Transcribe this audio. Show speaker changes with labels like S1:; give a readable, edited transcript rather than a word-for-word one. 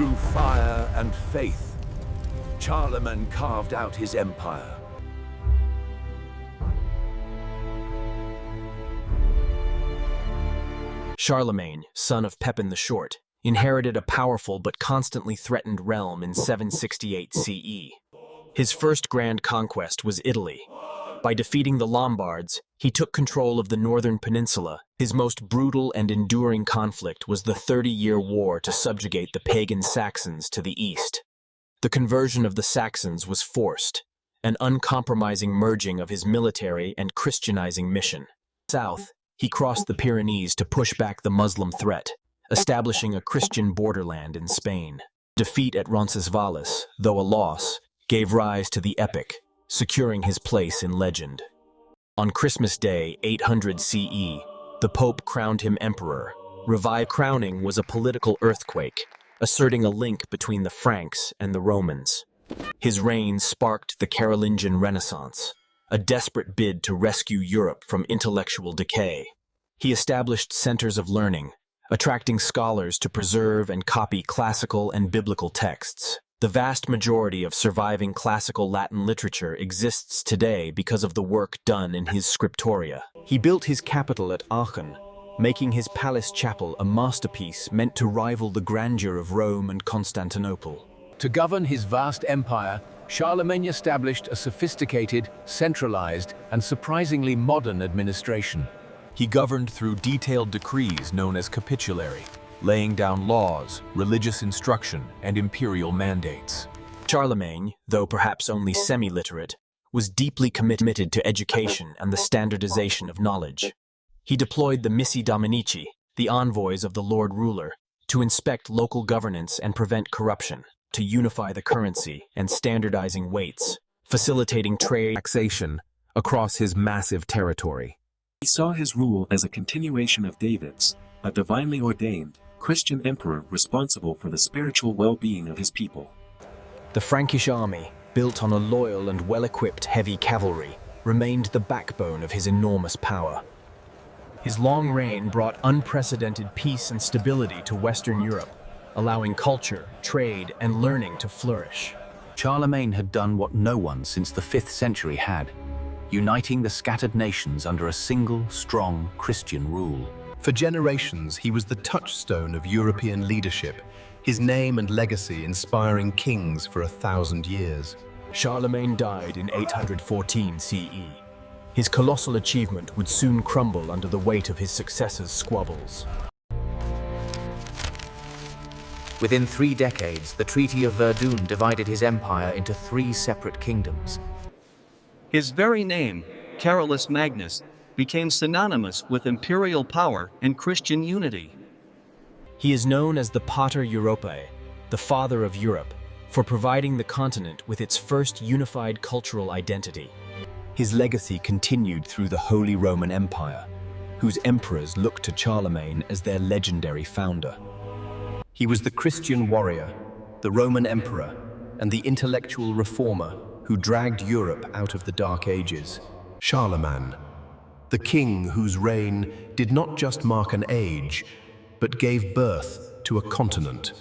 S1: Through fire and faith, Charlemagne carved out his empire.
S2: Charlemagne, son of Pepin the Short, inherited a powerful but constantly threatened realm in 768 CE. His first grand conquest was Italy. By defeating the Lombards, he took control of the northern peninsula. His most brutal and enduring conflict was the 30-year war to subjugate the pagan Saxons to the east. The conversion of the Saxons was forced, an uncompromising merging of his military and Christianizing mission. South, he crossed the Pyrenees to push back the Muslim threat, establishing a Christian borderland in Spain. Defeat at Roncesvalles, though a loss, gave rise to the epic, securing his place in legend. On Christmas Day, 800 CE, the Pope crowned him emperor. Crowning was a political earthquake, asserting a link between the Franks and the Romans. His reign sparked the Carolingian Renaissance, a desperate bid to rescue Europe from intellectual decay. He established centers of learning, attracting scholars to preserve and copy classical and biblical texts. The vast majority of surviving classical Latin literature exists today because of the work done in his scriptoria. He built his capital at Aachen, making his palace chapel a masterpiece meant to rival the grandeur of Rome and Constantinople.
S1: To govern his vast empire, Charlemagne established a sophisticated, centralized, and surprisingly modern administration. He governed through detailed decrees known as capitulary, laying down laws, religious instruction, and imperial mandates.
S2: Charlemagne, though perhaps only semi-literate, was deeply committed to education and the standardization of knowledge. He deployed the Missi Dominici, the envoys of the Lord Ruler, to inspect local governance and prevent corruption, to unify the currency and standardizing weights, facilitating trade taxation across his massive territory.
S3: He saw his rule as a continuation of David's, a divinely ordained, Christian emperor responsible for the spiritual well-being of his people.
S2: The Frankish army, built on a loyal and well-equipped heavy cavalry, remained the backbone of his enormous power. His long reign brought unprecedented peace and stability to Western Europe, allowing culture, trade, and learning to flourish.
S4: Charlemagne had done what no one since the 5th century had, uniting the scattered nations under a single, strong Christian rule.
S5: For generations, he was the touchstone of European leadership, his name and legacy inspiring kings for 1,000 years.
S2: Charlemagne died in 814 CE. His colossal achievement would soon crumble under the weight of his successors' squabbles.
S4: Within 3 decades, the Treaty of Verdun divided his empire into 3 separate kingdoms.
S6: His very name, Carolus Magnus, became synonymous with imperial power and Christian unity.
S2: He is known as the Pater Europae, the father of Europe, for providing the continent with its first unified cultural identity. His legacy continued through the Holy Roman Empire, whose emperors looked to Charlemagne as their legendary founder.
S5: He was the Christian warrior, the Roman emperor, and the intellectual reformer who dragged Europe out of the Dark Ages. Charlemagne, the king whose reign did not just mark an age, but gave birth to a continent.